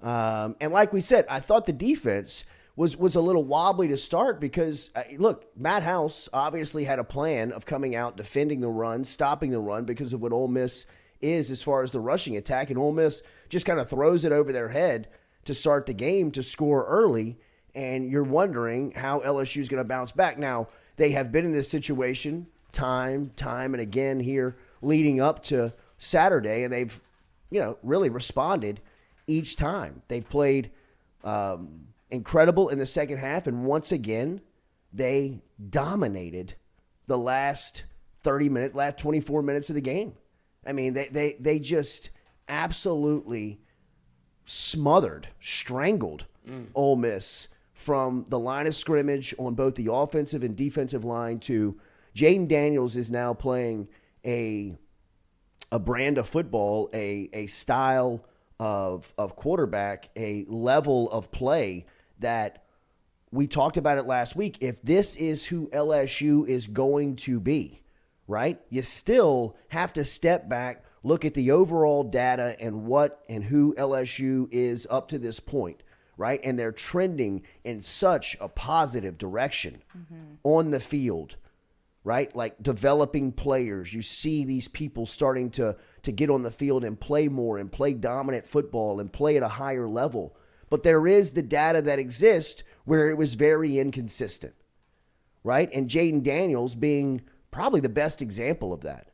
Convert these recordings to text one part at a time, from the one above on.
And like we said, I thought the defense was a little wobbly to start because, look, Matt House obviously had a plan of coming out, defending the run, stopping the run because of what Ole Miss is as far as the rushing attack. And Ole Miss just kind of throws it over their head to start the game to score early. And you're wondering how LSU is going to bounce back. Now, they have been in this situation time and again here leading up to Saturday, and they've, really responded each time. They've played incredible in the second half, and once again, they dominated the last 30 minutes, last 24 minutes of the game. I mean, they just absolutely smothered, strangled Ole Miss from the line of scrimmage on both the offensive and defensive line to Jaden Daniels is now playing a brand of football, a style of quarterback, a level of play that we talked about it last week. If this is who LSU is going to be, right, you still have to step back, look at the overall data and what and who LSU is up to this point, right? And they're trending in such a positive direction on the field, right? Like developing players. You see these people starting to get on the field and play more and play dominant football and play at a higher level. But there is the data that exists where it was very inconsistent, right? And Jaden Daniels being probably the best example of that.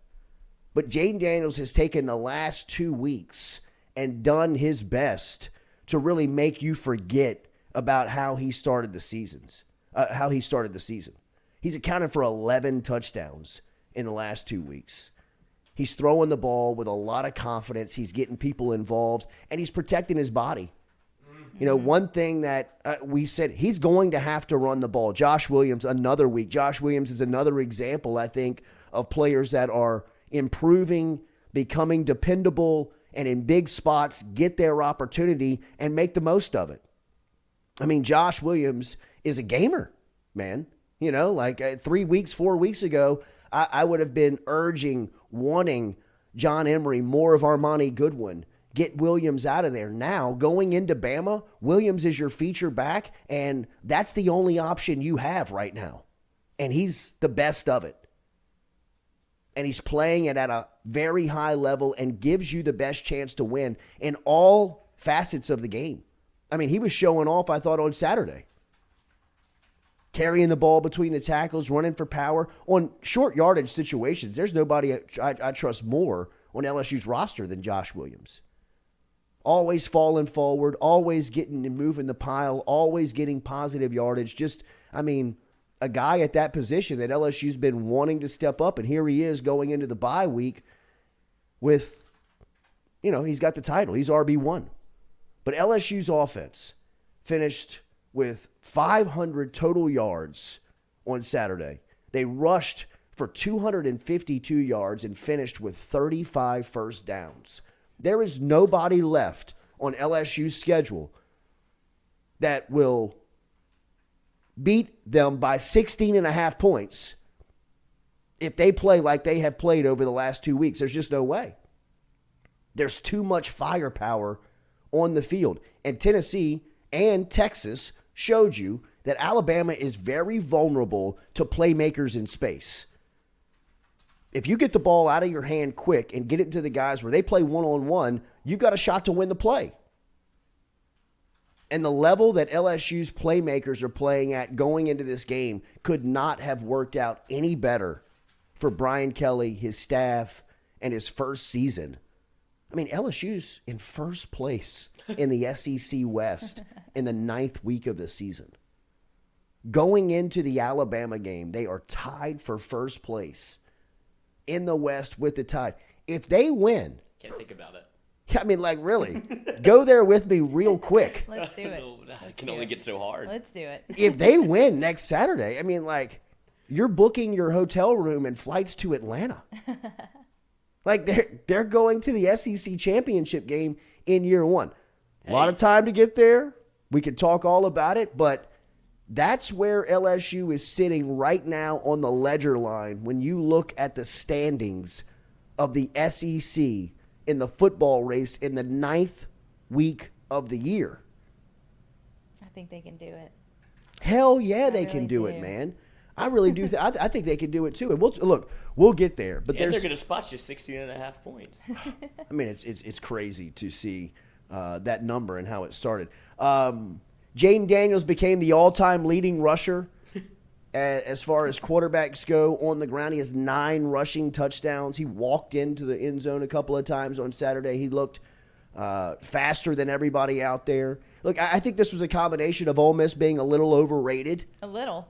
But Jaden Daniels has taken the last 2 weeks and done his best to really make you forget about how he started the season. He's accounted for 11 touchdowns in the last 2 weeks. He's throwing the ball with a lot of confidence. He's getting people involved, and he's protecting his body. One thing that we said, he's going to have to run the ball. Josh Williams, another week. Josh Williams is another example, I think, of players that are improving, becoming dependable, and in big spots get their opportunity and make the most of it. I mean, Josh Williams is a gamer, man. 3 weeks, 4 weeks ago, I would have been wanting John Emery, more of Armani Goodwin, get Williams out of there. Now, going into Bama, Williams is your feature back, and that's the only option you have right now. And he's the best of it. And he's playing it at a very high level and gives you the best chance to win in all facets of the game. I mean, he was showing off, I thought, on Saturday. Carrying the ball between the tackles, running for power. On short yardage situations, there's nobody I trust more on LSU's roster than Josh Williams. Always falling forward, always getting and moving the pile, always getting positive yardage. A guy at that position that LSU's been wanting to step up, and here he is going into the bye week with, he's got the title. He's RB1. But LSU's offense finished with 500 total yards on Saturday. They rushed for 252 yards and finished with 35 first downs. There is nobody left on LSU's schedule that will beat them by 16.5 points if they play like they have played over the last 2 weeks. There's just no way. There's too much firepower on the field. And Tennessee and Texas showed you that Alabama is very vulnerable to playmakers in space. If you get the ball out of your hand quick and get it to the guys where they play one-on-one, you've got a shot to win the play. And the level that LSU's playmakers are playing at going into this game could not have worked out any better for Brian Kelly, his staff, and his first season. I mean, LSU's in first place in the SEC West in the 9th week of the season. Going into the Alabama game, they are tied for first place in the West with the Tide. If they win... Can't think about it. Really. Go there with me real quick. Let's do it. It can only get so hard. Let's do it. If they win next Saturday, you're booking your hotel room and flights to Atlanta. They're going to the SEC championship game in year one. A lot of time to get there. We could talk all about it, but that's where LSU is sitting right now on the ledger line when you look at the standings of the SEC in the football race in the 9th week of the year. I think they can do it. Hell yeah, they really can do it, do. man. I really do. I think they can do it too. And we'll get there. But they're going to spot you 16.5 points. I mean, it's crazy to see that number and how it started. Jaden Daniels became the all-time leading rusher as far as quarterbacks go on the ground. He has 9 rushing touchdowns. He walked into the end zone a couple of times on Saturday. He looked faster than everybody out there. Look, I think this was a combination of Ole Miss being a little overrated. A little.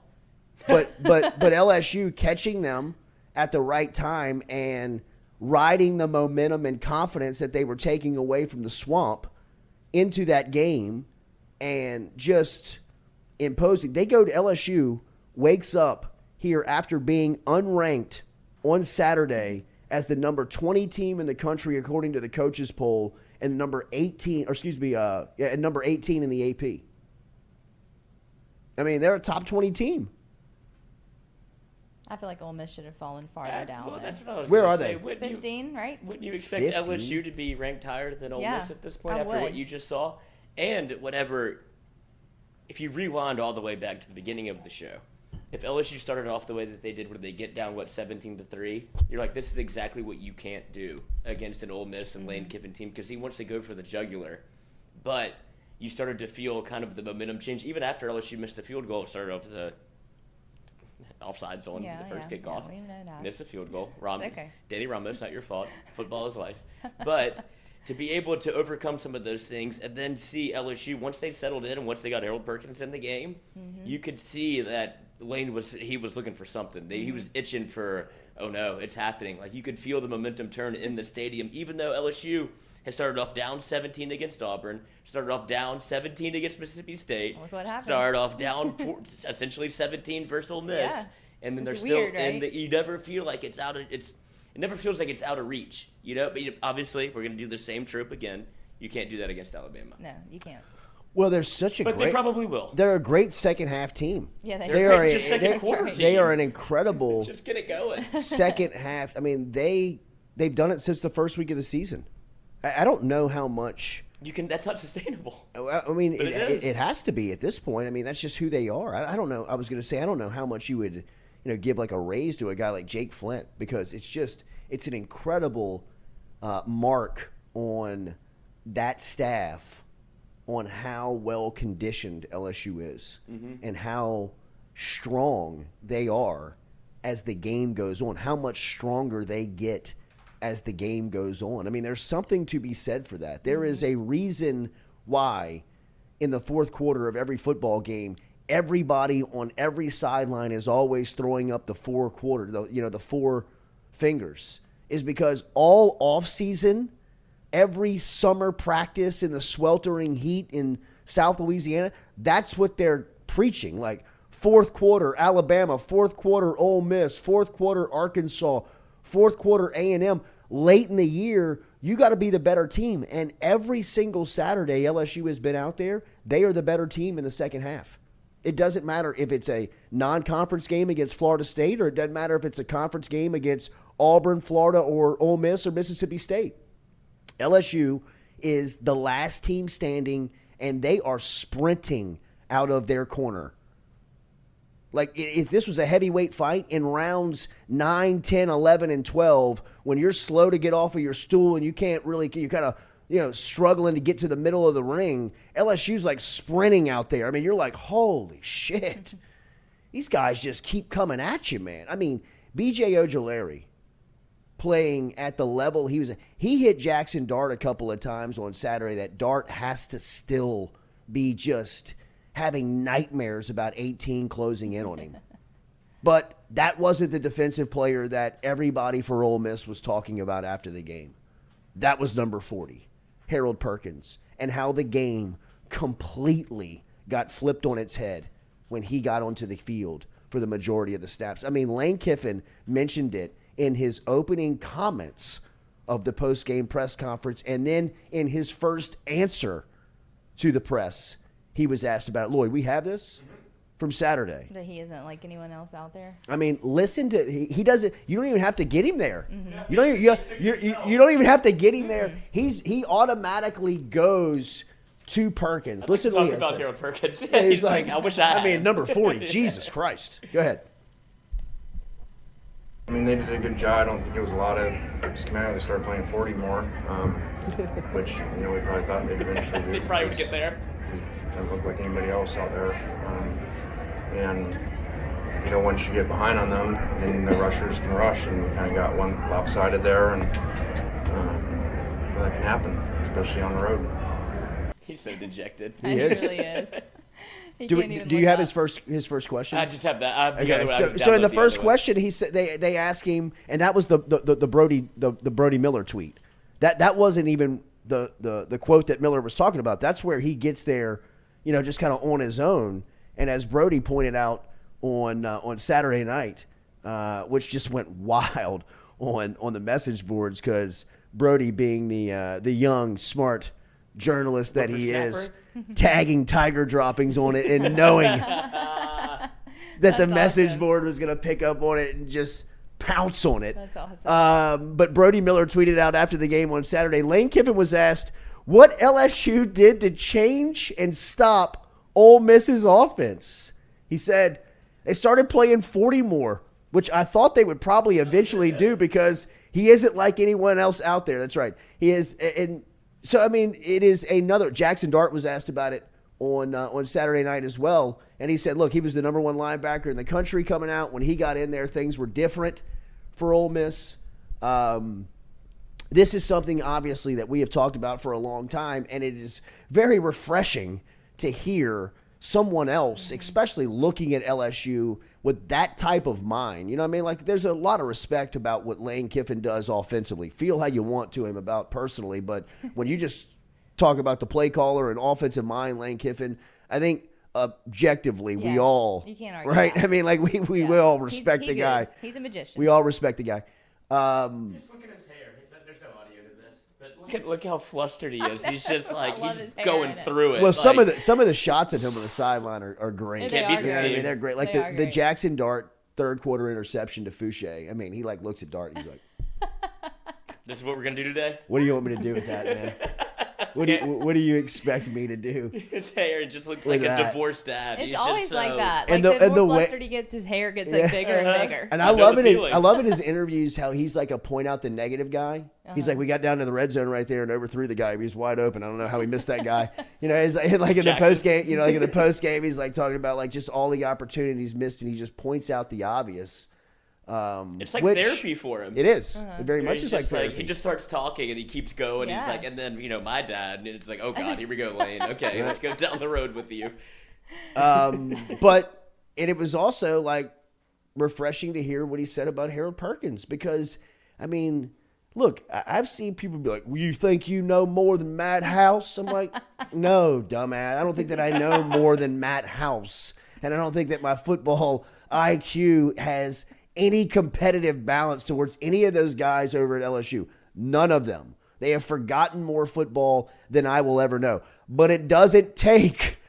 But LSU catching them at the right time and riding the momentum and confidence that they were taking away from the Swamp into that game and just imposing. They go to LSU, wakes up here after being unranked on Saturday as the number 20 team in the country according to the coaches poll and number 18 number 18 in the AP. I mean, they're a top 20 team. I feel like Ole Miss should have fallen farther down. Well, that's what I was Where gonna are say. they? 15, right? Wouldn't you expect 50? LSU to be ranked higher than Ole Yeah, Miss at this point I after would. what you just saw? And whatever, if you rewind all the way back to the beginning of the show, if LSU started off the way that they did, where they get down 17-3, you're like, this is exactly what you can't do against an Ole Miss and Lane Kiffin team because he wants to go for the jugular. But you started to feel kind of the momentum change even after LSU missed the field goal. Started off the offsides on the first kickoff. Yeah, we know that. Missed a field goal. It's okay. Danny Ramos, not your fault. Football is life. But to be able to overcome some of those things and then see LSU, once they settled in and once they got Harold Perkins in the game, you could see that Lane was looking for something. He was itching for, oh no, it's happening. Like you could feel the momentum turn in the stadium, even though LSU has started off down 17 against Auburn, started off down 17 against Mississippi State, Look what happened. started off down essentially 17 versus Ole Miss, Yeah. and then It's they're weird, still in right? the. You never feel like it never feels like it's out of reach, you know. But obviously, we're going to do the same trope again. You can't do that against Alabama. No, you can't. Well, they're such a But great. they probably will. They're a great second half team. Yeah, They They're are. great, just second quarter right. team. They are an incredible Just get it going. second half. I mean, they've done it since the first week of the season. I don't know how much. That's not sustainable. I mean, But it has to be at this point. I mean, that's just who they are. I don't know. I was going to say I don't know how much you would, give like a raise to a guy like Jake Flint because it's an incredible mark on that staff on how well conditioned LSU is and how strong they are as the game goes on. How much stronger they get as the game goes on. I mean, there's something to be said for that. There is a reason why in the fourth quarter of every football game, everybody on every sideline is always throwing up the four fingers, is because all offseason, every summer practice in the sweltering heat in South Louisiana, that's what they're preaching. Like fourth quarter Alabama, fourth quarter Ole Miss, fourth quarter Arkansas, fourth quarter A&M. Late in the year, you got to be the better team. And every single Saturday LSU has been out there, they are the better team in the second half. It doesn't matter if it's a non-conference game against Florida State or it doesn't matter if it's a conference game against Auburn, Florida, or Ole Miss or Mississippi State. LSU is the last team standing, and they are sprinting out of their corner. Like, if this was a heavyweight fight in rounds 9, 10, 11, and 12, when you're slow to get off of your stool and you can't really, you're kind of, struggling to get to the middle of the ring, LSU's like sprinting out there. I mean, you're like, holy shit. These guys just keep coming at you, man. I mean, B.J. Ojolari playing at the level he hit Jackson Dart a couple of times on Saturday. That Dart has to still be just having nightmares about 18 closing in on him. But that wasn't the defensive player that everybody for Ole Miss was talking about after the game. That was number 40, Harold Perkins, and how the game completely got flipped on its head when he got onto the field for the majority of the snaps. I mean, Lane Kiffin mentioned it in his opening comments of the post-game press conference, and then in his first answer to the press, he was asked about it. Lloyd, we have this from Saturday. That he isn't like anyone else out there. I mean, listen to he doesn't. You don't even have to get him there. You don't. You don't even have to get him there. He automatically goes to Perkins. Listen to Talk what he about says. Harold Perkins. He's like, I wish I had. I mean, number 40. Jesus Christ. Go ahead. I mean, they did a good job. I don't think it was a lot of schematic. They started playing 40 more, which, we probably thought they'd eventually do. They probably would get there. It doesn't look like anybody else out there. And once you get behind on them, then the rushers can rush, and we kind of got one lopsided there, and that can happen, especially on the road. He's so dejected. He He is. really is. He Do, can't even do you look have up. his first question? I just have that. Okay, so in the first question, he said they asked him, and that was the Brody Miller tweet. That wasn't even the quote that Miller was talking about. That's where he gets there, just kind of on his own. And as Brody pointed out on Saturday night, which just went wild on the message boards, because Brody, being the young smart journalist that he is, tagging Tiger droppings on it and knowing that the message awesome. board was going to pick up on it and just pounce on it. That's awesome. But Brody Miller tweeted out after the game on Saturday, Lane Kiffin was asked what LSU did to change and stop Ole Miss's offense. He said they started playing 40 more, which I thought they would probably eventually do, because he isn't like anyone else out there. That's right. He is. And so, I mean, it is another. Jackson Dart was asked about it on Saturday night as well. And he said, look, he was the number one linebacker in the country coming out. When he got in there, things were different for Ole Miss. This is something, obviously, that we have talked about for a long time, and it is very refreshing to hear someone else, especially looking at LSU with that type of mind. You know what I mean? Like, there's a lot of respect about what Lane Kiffin does offensively. Feel how you want to him about personally, but when you just talk about the play caller and offensive mind, Lane Kiffin, I think objectively we all, you can't argue right? that. I mean, like, we all respect the He's guy. good. He's a magician. We all respect the guy. Just look at his hair. There's no audio to this, but look how flustered he is. He's just like love he's his hair going in it. through it. Well, like, some of the shots of him on the sideline are great. They Can't beat are the You know what I great. mean? They're great. Like They are the great. Jackson Dart third quarter interception to Fouché. I mean, he like looks at Dart and he's like, this is what we're gonna do today. "What do you want me to do with that, man? What do you expect me to do?" His hair just looks Look like at a that. divorced dad. It's He's always just like so- that. And Like the the more way- flustered he gets, his hair gets like bigger and bigger. And I know the feeling. I love in his interviews how he's like a point out the negative guy. He's like, we got down to the red zone right there and overthrew the guy. He was wide open. I don't know how he missed that guy. He's like in the Jackson. post game. Like in the post game, he's like talking about like just all the opportunities missed, and he just points out the obvious. It's like which therapy for him. It is. It very much He's is like just therapy. he just starts talking and he keeps going. Yeah. He's like, and then my dad, and it's like, oh god, here we go, Lane. Okay, let's go down the road with you. But it was also like refreshing to hear what he said about Harold Perkins, because I mean, look, I've seen people be like, well, you think you know more than Matt House? I'm like, no, dumbass. I don't think that I know more than Matt House, and I don't think that my football IQ has any competitive balance towards any of those guys over at LSU. None of them. They have forgotten more football than I will ever know. But it doesn't take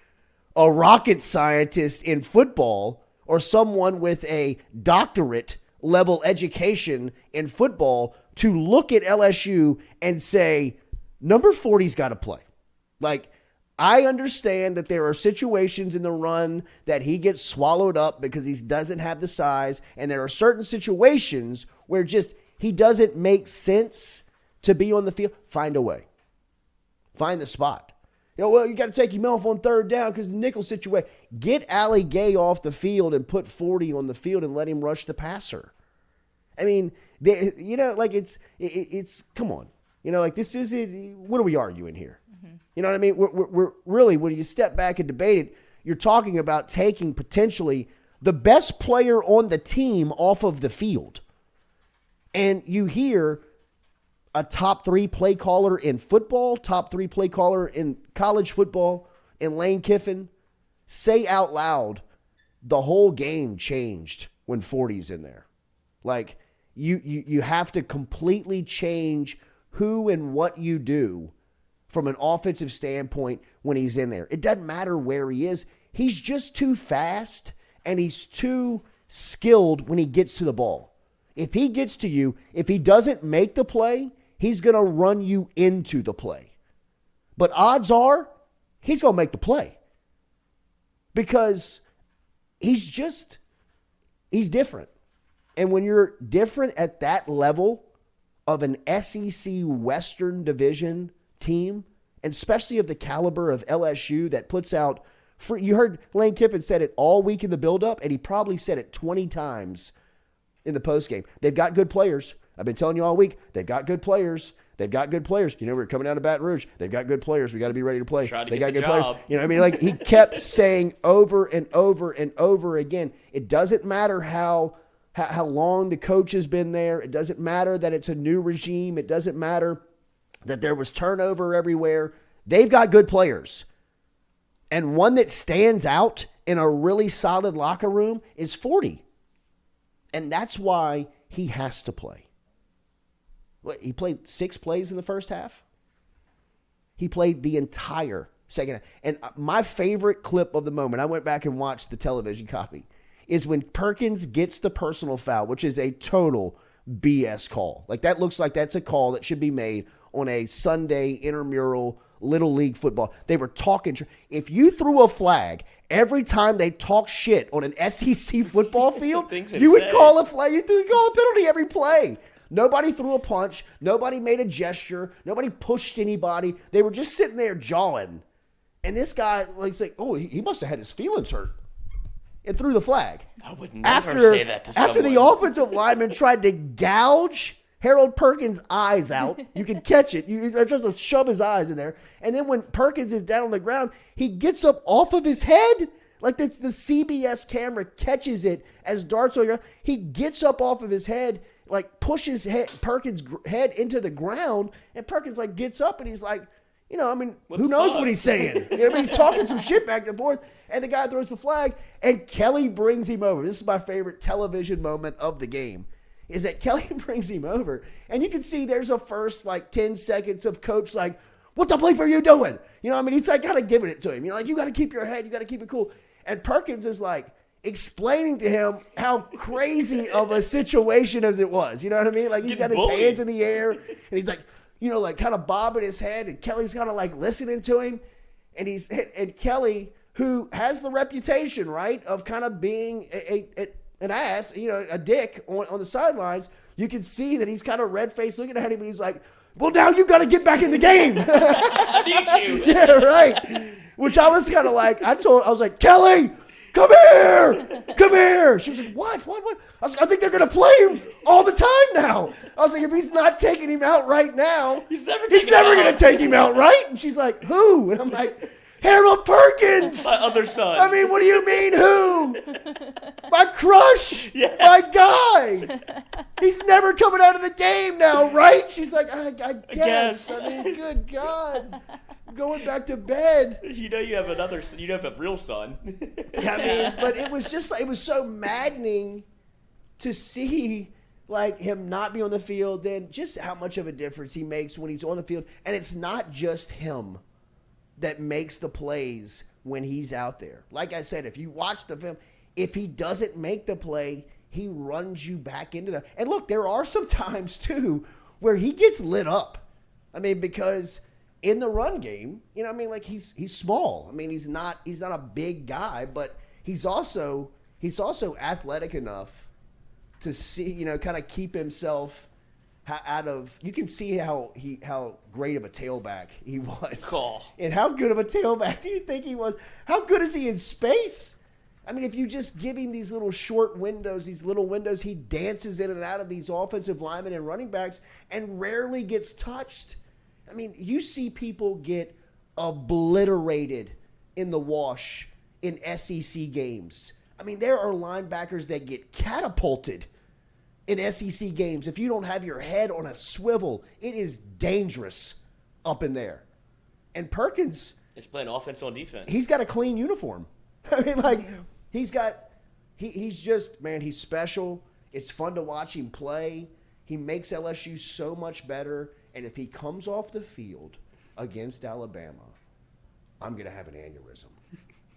a rocket scientist in football or someone with a doctorate level education in football to look at LSU and say, number 40's got to play. Like, I understand that there are situations in the run that he gets swallowed up because he doesn't have the size, and there are certain situations where just he doesn't make sense to be on the field. Find a way. Find the spot. Well, you got to take him off on third down because the nickel situation. Get Ali Gay off the field and put 40 on the field and let him rush the passer. I mean, it's come on. This is what are we arguing here? You know what I mean? We're really, when you step back and debate it, you're talking about taking potentially the best player on the team off of the field. And you hear a top 3 play caller in football, top 3 play caller in college football, in Lane Kiffin, say out loud, the whole game changed when 40's in there. Like, you have to completely change who and what you do from an offensive standpoint when he's in there. It doesn't matter where he is. He's just too fast, and he's too skilled when he gets to the ball. If he gets to you, if he doesn't make the play, he's going to run you into the play. But odds are he's going to make the play because he's different. And when you're different at that level of an SEC Western Division team, and especially of the caliber of LSU that puts out free, you heard Lane Kiffin said it all week in the buildup, and he probably said it 20 times in the postgame. They've got good players. I've been telling you all week, they've got good players. They've got good players. You know, we're coming down to Baton Rouge. They've got good players. We got to be ready to play. They got good players. You know what I mean? Like, he kept saying over and over and over again, it doesn't matter how long the coach has been there. It doesn't matter that it's a new regime. It doesn't matter that there was turnover everywhere. They've got good players. And one that stands out in a really solid locker room is 40. And that's why he has to play. He played 6 plays in the first half. He played the entire second half. And my favorite clip of the moment, I went back and watched the television copy, is when Perkins gets the personal foul, which is a total BS call. Like, that looks like that's a call that should be made on a Sunday intramural Little League football. They were talking. If you threw a flag every time they talk shit on an SEC football field, you would call a flag. You would call a penalty every play. Nobody threw a punch. Nobody made a gesture. Nobody pushed anybody. They were just sitting there jawing. And this guy, like, oh, he must have had his feelings hurt and threw the flag. I would never say that to someone. After the offensive lineman tried to gouge Harold Perkins' eyes out, you can catch it. He's trying to shove his eyes in there. And then when Perkins is down on the ground, he gets up off of his head. Like, the CBS camera catches it as darts on the ground. He gets up off of his head, like, pushes Perkins' head into the ground, and Perkins, like, gets up, and he's like, you know, I mean, who knows what he's saying? You know, I mean, he's talking some shit back and forth, and the guy throws the flag, and Kelly brings him over. This is my favorite television moment of the game, is that Kelly brings him over, and you can see there's a first, like, 10 seconds of Coach, like, what the bleep are you doing? You know, I mean, he's, like, kind of giving it to him. You know, like, you got to keep your head. You got to keep it cool. And Perkins is, like, explaining to him how crazy of a situation as it was. You know what I mean? Like, he's got his hands in the air, and he's like, you know, like, kind of bobbing his head, and Kelly's kind of, like, listening to him. And Kelly, who has the reputation, right, of kind of being an ass, you know, a dick on the sidelines, you can see that he's kind of red-faced looking at him, and he's like, well, now you got to get back in the game. I need you. Yeah, right. Which I was kind of like, I was like, Kelly, come here. She was like, what? I think they're going to play him all the time now. I was like, if he's not taking him out right now, he's never going to take him out, right? And she's like, who? And I'm like, Harold Perkins. My other son. I mean, what do you mean, who? My crush. Yes. My guy. He's never coming out of the game now, right? She's like, I guess. I mean, good God. I'm going back to bed. You know you have a real son. Yeah, I mean, but it was just, it was so maddening to see, like, him not be on the field and just how much of a difference he makes when he's on the field. And it's not just him that makes the plays when he's out there. Like I said, if you watch the film, if he doesn't make the play, he runs you back into the. And look, there are some times too where he gets lit up. I mean, because in the run game, you know, I mean, like, he's small. I mean, he's not a big guy, but he's also athletic enough to see, you know, kind of keep himself out of. You can see how great of a tailback he was. Cool. And how good of a tailback do you think he was? How good is he in space? I mean, if you just give him these little short windows, these little windows, he dances in and out of these offensive linemen and running backs and rarely gets touched. I mean, you see people get obliterated in the wash in SEC games. I mean, there are linebackers that get catapulted in SEC games. If you don't have your head on a swivel, it is dangerous up in there. And Perkins, it's playing offense on defense. He's got a clean uniform. I mean, like, he's just, man, he's special. It's fun to watch him play. He makes LSU so much better. And if he comes off the field against Alabama, I'm going to have an aneurysm.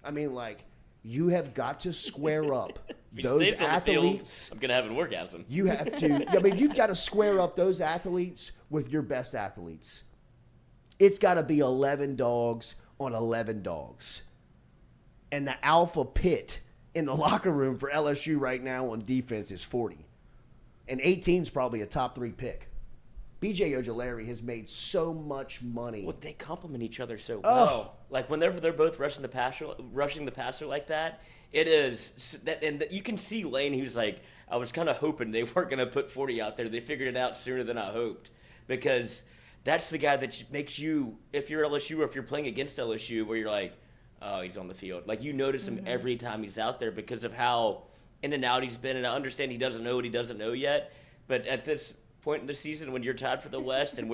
I mean, like, you have got to square up those athletes. Field, I'm going to have an orgasm. You have to. I mean, you've got to square up those athletes with your best athletes. It's got to be 11 dogs on 11 dogs. And the alpha pit in the locker room for LSU right now on defense is 40. And 18 is probably a top 3 pick. B.J. Ojulari has made so much money. Well, they complement each other so well. Like whenever they're both rushing the passer like that, it is that, and you can see Lane. He was like, I was kind of hoping they weren't going to put 40 out there. They figured it out sooner than I hoped, because that's the guy that makes you, if you're LSU or if you're playing against LSU, where you're like, oh, he's on the field. Like you notice him every time he's out there because of how in and out he's been. And I understand he doesn't know what he doesn't know yet, but at this point in the season when you're tied for the West and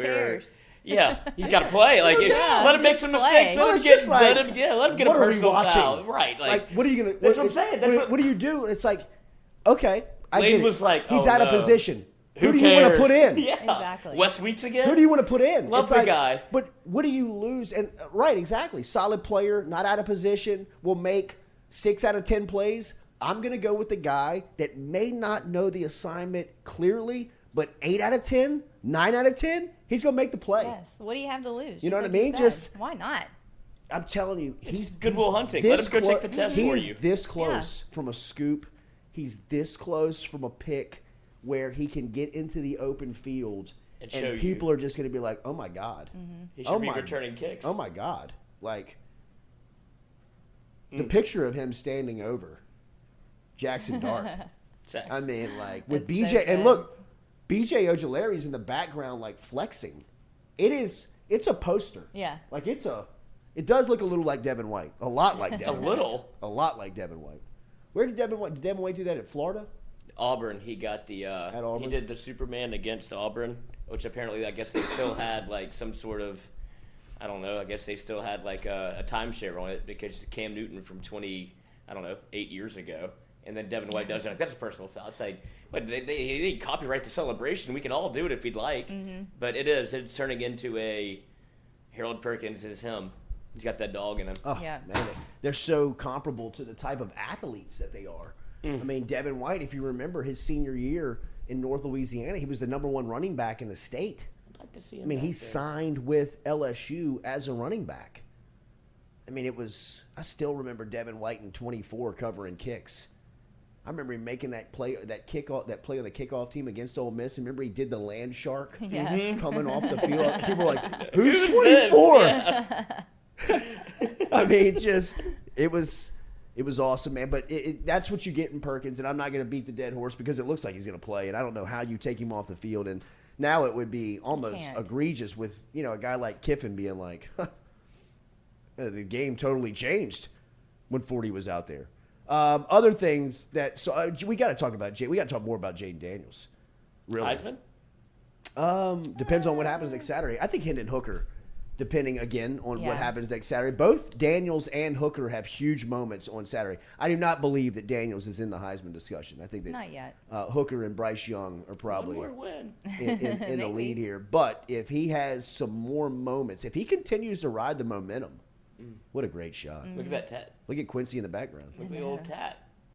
yeah, you got to play. Like, let him make some mistakes. Well, Let him get a personal foul. Right. Like, what are you going to... That's what I'm saying. What do you do? It's like, okay, I Lane get it. was like, he's oh, out of no. position. Who do cares? you want to put in? Yeah. Exactly. Wes Weeks again? Who do you want to put in? Love It's the like, guy. But what do you lose? And right, exactly. Solid player, not out of position, will make 6 out of 10 plays. I'm going to go with the guy that may not know the assignment clearly, but 8 out of 10, 9 out of 10, he's going to make the play. Yes. What do you have to lose? You know what I like mean? said. Just why not? I'm telling you, he's Goodwill Hunting. this Let him go take the test he for is you. this close from a scoop. He's this close from a pick where he can get into the open field And show you. people are just going to be like, "Oh my God!" He should be returning kicks. Oh my God! Like the picture of him standing over Jackson Dart. Sex. I mean, like with It's BJ, so and good. look, BJ Ojulari's in the background, like flexing. It's a poster. Yeah. Like it does look a little like Devin White, a lot like Devin. A lot like Devin White. Where did Devin White do that at Florida? Auburn, he got the At Auburn? he did the Superman against Auburn, which apparently I guess they still had like some sort of, I don't know, I guess they still had like a timeshare on it because Cam Newton from 8 years ago, and then Devin White does it. Like, that's a personal foul. It's like, but they copyright the celebration. We can all do it if we'd like, but it's turning into a Harold Perkins is him. He's got that dog in him. Oh, Yeah. man, they're so comparable to the type of athletes that they are. I mean, Devin White, if you remember his senior year in North Louisiana, he was the #1 running back in the state. I'd like to see him. I mean, he back there. signed with LSU as a running back. I mean, I still remember Devin White in 24 covering kicks. I remember him making that play on the kickoff team against Ole Miss. And remember he did the land shark Yeah. coming off the field. People were like, "Who's 24?" I mean, it was awesome, man. But that's what you get in Perkins. And I'm not going to beat the dead horse because it looks like he's going to play. And I don't know how you take him off the field. And now it would be almost can't. egregious with a guy like Kiffin being like, the game totally changed when 40 was out there. Other things that we got to talk about. We got to talk more about Jaden Daniels. Really, Heisman? depends on what happens next Saturday. I think Hendon Hooker, depending again on what happens next Saturday. Both Daniels and Hooker have huge moments on Saturday. I do not believe that Daniels is in the Heisman discussion. I think that Not yet. Hooker and Bryce Young are probably One more win. in the lead here. But if he has some more moments, if he continues to ride the momentum, what a great shot. Look at that tat. Look at Quincy in the background. Look at the old tat.